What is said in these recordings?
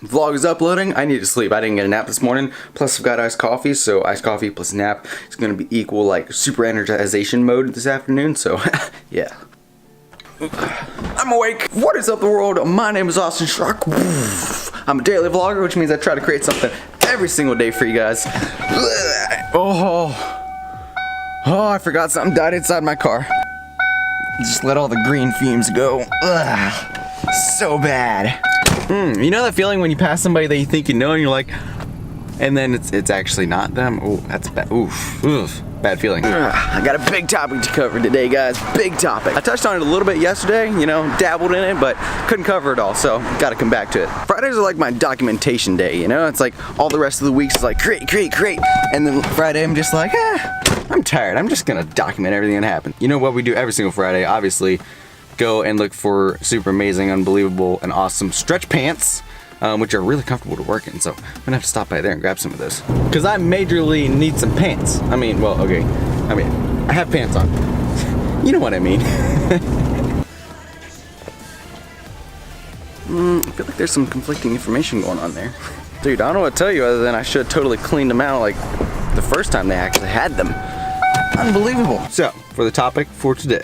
Vlog is uploading. I need to sleep. I didn't get a nap this morning. Plus I've got iced coffee, so iced coffee plus nap is gonna be equal like super energization mode this afternoon, so yeah. I'm awake. What is up the world? My name is Schrock. I'm a daily vlogger, which means I try to create something every single day for you guys. Oh, I forgot something died inside my car. Just let all the green fumes go. Ugh, so bad. You know that feeling when you pass somebody that you think you know and you're like, and then it's actually not them? Oh, that's bad. Oof. Bad feeling. I got a big topic to cover today, guys. Big topic. I touched on it a little bit yesterday, you know, dabbled in it, but couldn't cover it all, so gotta come back to it. Fridays are like my documentation day, you know? It's like all the rest of the weeks is like, create. And then Friday, I'm just like, I'm tired. I'm just gonna document everything that happened. You know what we do every single Friday? Obviously, go and look for super amazing, unbelievable, and awesome stretch pants. Which are really comfortable to work in, so I'm gonna have to stop by there and grab some of those. Cause I majorly need some pants. I mean, well, okay. I have pants on. You know what I mean. I feel like there's some conflicting information going on there. Dude, I don't know what to tell you other than I should have totally cleaned them out like the first time they actually had them. Unbelievable. So, for the topic for today.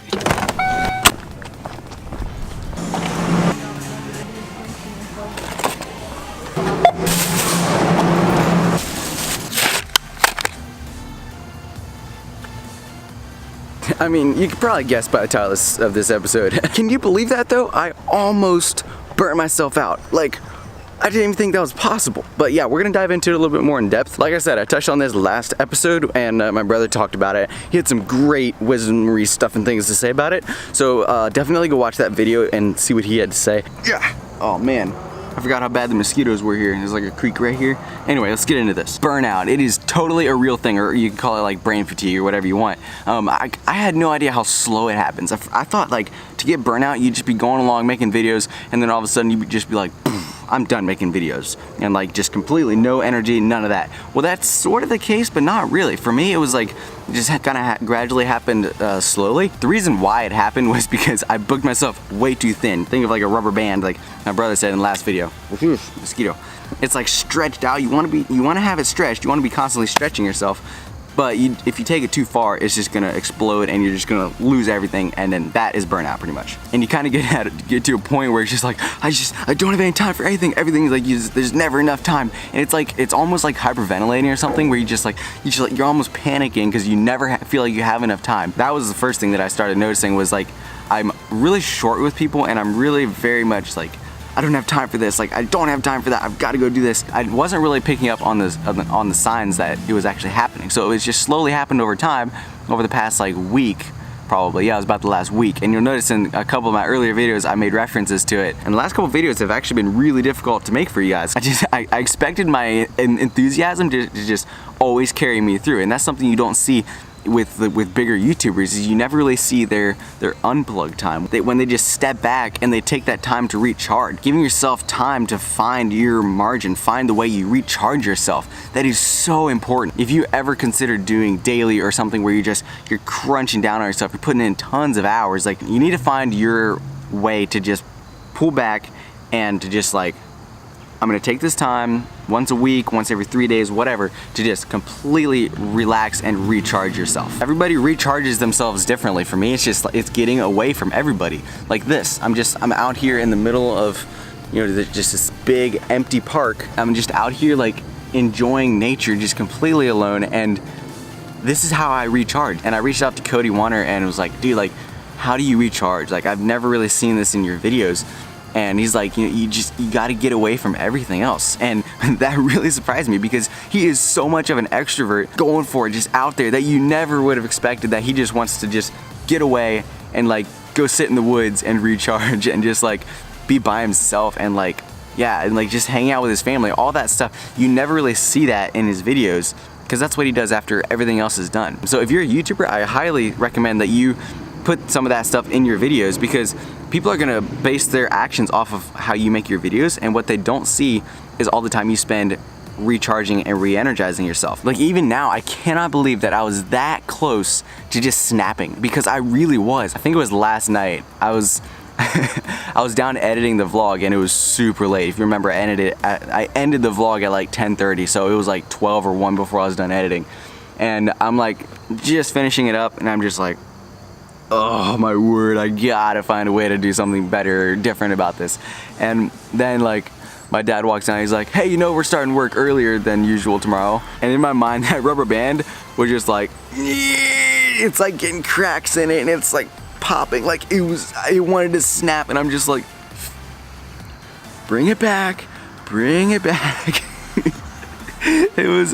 I mean, you could probably guess by the title of this episode. Can you believe that though? I almost burnt myself out. Like, I didn't even think that was possible. But yeah, we're gonna dive into it a little bit more in depth. Like I said, I touched on this last episode and my brother talked about it. He had some great wisdomry stuff and things to say about it. So definitely go watch that video and see what he had to say. Yeah. Oh man. I forgot how bad the mosquitoes were here. There's like a creek right here. Anyway, let's get into this. Burnout. It is totally a real thing, or you can call it like brain fatigue or whatever you want. I had no idea how slow it happens. I thought like to get burnout, you'd just be going along making videos, and then all of a sudden you'd just be like, I'm done making videos. And like just completely no energy, none of that. Well, that's sort of the case, but not really. For me, it was like, it just kind of gradually happened slowly. The reason why it happened was because I booked myself way too thin. Think of like a rubber band, like my brother said in the last video. Mosquito. It's like stretched out. You want to have it stretched. You want to be constantly stretching yourself. But if you take it too far, it's just gonna explode and you're just gonna lose everything, and then that is burnout pretty much. And you kind of get to a point where it's just like, I don't have any time for anything. Everything's like, there's never enough time. And it's almost like hyperventilating or something, where you're almost panicking because you never feel like you have enough time. That was the first thing that I started noticing, was like, I'm really short with people and I'm really very much like, I don't have time for this, like I don't have time for that, I've got to go do this. I wasn't really picking up on the signs that it was actually happening. So it was just slowly happened over time, over the past like week, probably. Yeah, it was about the last week. And you'll notice in a couple of my earlier videos, I made references to it. And the last couple of videos have actually been really difficult to make for you guys. I expected my enthusiasm to just always carry me through. And that's something you don't see with bigger YouTubers, is you never really see their unplugged time. When they just step back and they take that time to recharge, giving yourself time to find your margin, find the way you recharge yourself. That is so important. If you ever consider doing daily or something where you're crunching down on yourself, you're putting in tons of hours, like you need to find your way to just pull back and to just like, I'm gonna take this time once a week, once every 3 days, whatever, to just completely relax and recharge yourself. Everybody recharges themselves differently. For me, it's getting away from everybody. Like this, I'm out here in the middle of, you know, just this big empty park. I'm just out here like enjoying nature, just completely alone, and this is how I recharge. And I reached out to Cody Warner and was like, dude, like, how do you recharge? Like, I've never really seen this in your videos. And he's like, you know, you got to get away from everything else. And that really surprised me, because he is so much of an extrovert, going for it, just out there, that you never would have expected that he just wants to just get away and like go sit in the woods and recharge and just like be by himself and like, yeah, and like just hang out with his family, all that stuff. You never really see that in his videos, because that's what he does after everything else is done. So if you're a YouTuber, I highly recommend that you put some of that stuff in your videos, because people are gonna base their actions off of how you make your videos, and what they don't see is all the time you spend recharging and re-energizing yourself. Like even now, I cannot believe that I was that close to just snapping, because I really was. I think it was last night. I was I was down editing the vlog and it was super late. If you remember, I ended the vlog at like 10:30, so it was like 12 or 1 before I was done editing. And I'm like just finishing it up and I'm just like, oh my word, I gotta find a way to do something better or different about this. And then like my dad walks down, he's like, hey, you know, we're starting work earlier than usual tomorrow. And in my mind, that rubber band was just like, it's like getting cracks in it and it's like popping, like it wanted to snap, and I'm just like, bring it back, bring it back. It was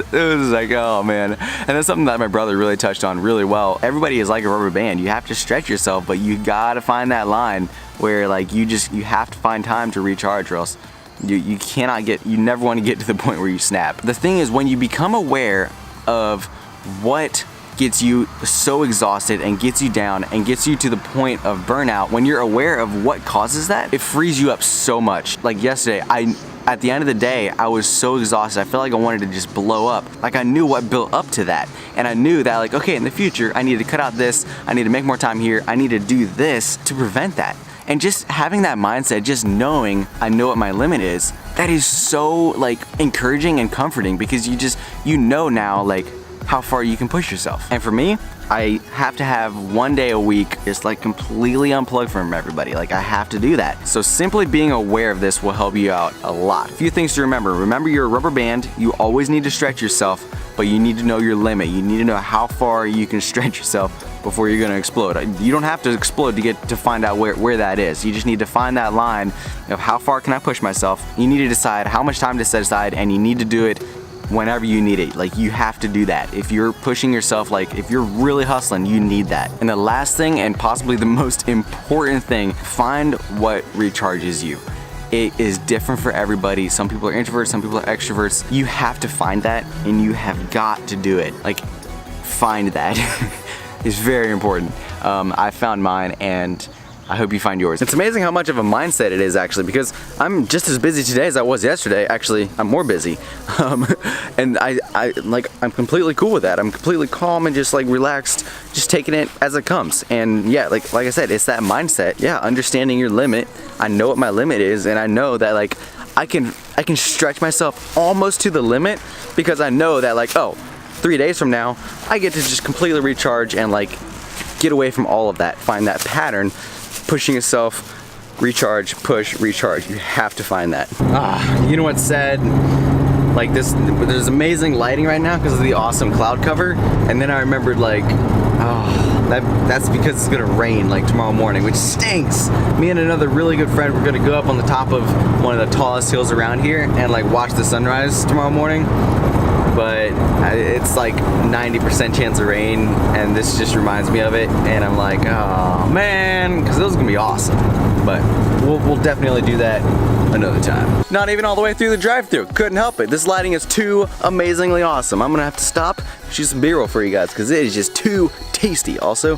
like, oh man. And that's something that my brother really touched on really well. Everybody is like a rubber band. You have to stretch yourself, but you gotta find that line where like you have to find time to recharge, or else you never want to get to the point where you snap. The thing is, when you become aware of what gets you so exhausted and gets you down and gets you to the point of burnout, when you're aware of what causes that, it frees you up so much. Like yesterday, at the end of the day, I was so exhausted. I felt like I wanted to just blow up. Like I knew what built up to that. And I knew that like, okay, in the future, I need to cut out this. I need to make more time here. I need to do this to prevent that. And just having that mindset, just knowing I know what my limit is, that is so like encouraging and comforting, because you know now like how far you can push yourself. And for me, I have to have 1 day a week just like completely unplugged from everybody. Like I have to do that. So simply being aware of this will help you out a lot. A few things to remember. Remember, you're a rubber band. You always need to stretch yourself, but you need to know your limit. You need to know how far you can stretch yourself before you're gonna explode. You don't have to explode to find out where that is. You just need to find that line of how far can I push myself. You need to decide how much time to set aside, and you need to do it whenever you need it. Like you have to do that. If you're pushing yourself, like if you're really hustling, you need that. And the last thing, and possibly the most important thing, find what recharges you. It is different for everybody. Some people are introverts, some people are extroverts. You have to find that, and you have got to do it. Like, find that. It's very important. I found mine, and I hope you find yours. It's amazing how much of a mindset it is, actually, because I'm just as busy today as I was yesterday. Actually, I'm more busy. And I'm completely cool with that. I'm completely calm and just like relaxed, just taking it as it comes. And yeah, like I said, it's that mindset. Yeah, understanding your limit. I know what my limit is, and I know that like I can stretch myself almost to the limit, because I know that like, oh, 3 days from now, I get to just completely recharge and like get away from all of that. Find that pattern. Pushing yourself, recharge, push, recharge. You have to find that. You know what's sad? Like there's amazing lighting right now because of the awesome cloud cover, and then I remembered like, oh, that's because it's gonna rain like tomorrow morning, which stinks. Me and another really good friend, we're gonna go up on the top of one of the tallest hills around here and like watch the sunrise tomorrow morning. But it's like 90% chance of rain, and this just reminds me of it, and I'm like, oh man, because those are gonna be awesome. But we'll definitely do that another time. Not even all the way through the drive-thru. Couldn't help it. This lighting is too amazingly awesome. I'm gonna have to stop, shoot some B-roll for you guys, because it is just too tasty. Also,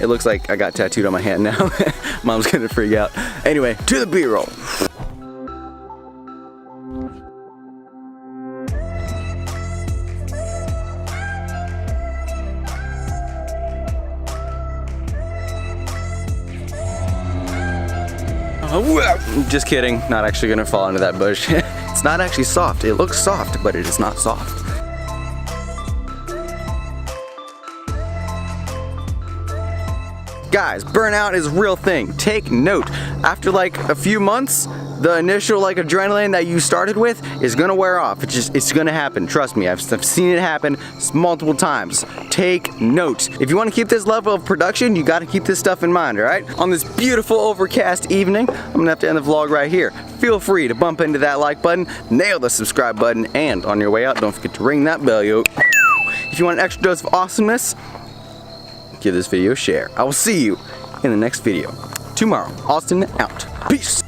it looks like I got tattooed on my hand now. Mom's gonna freak out. Anyway, to the B-roll. Just kidding, not actually gonna fall into that bush. It's not actually soft. It looks soft, but it is not soft. Guys, burnout is a real thing. Take note. After like a few months, the initial like adrenaline that you started with is gonna wear off. It's gonna happen. Trust me, I've seen it happen multiple times. Take note. If you want to keep this level of production, you got to keep this stuff in mind, all right? On this beautiful overcast evening, I'm gonna have to end the vlog right here. Feel free to bump into that like button, nail the subscribe button, and on your way out, don't forget to ring that bell, yo. If you want an extra dose of awesomeness, give this video a share. I will see you in the next video tomorrow. Austin out. Peace.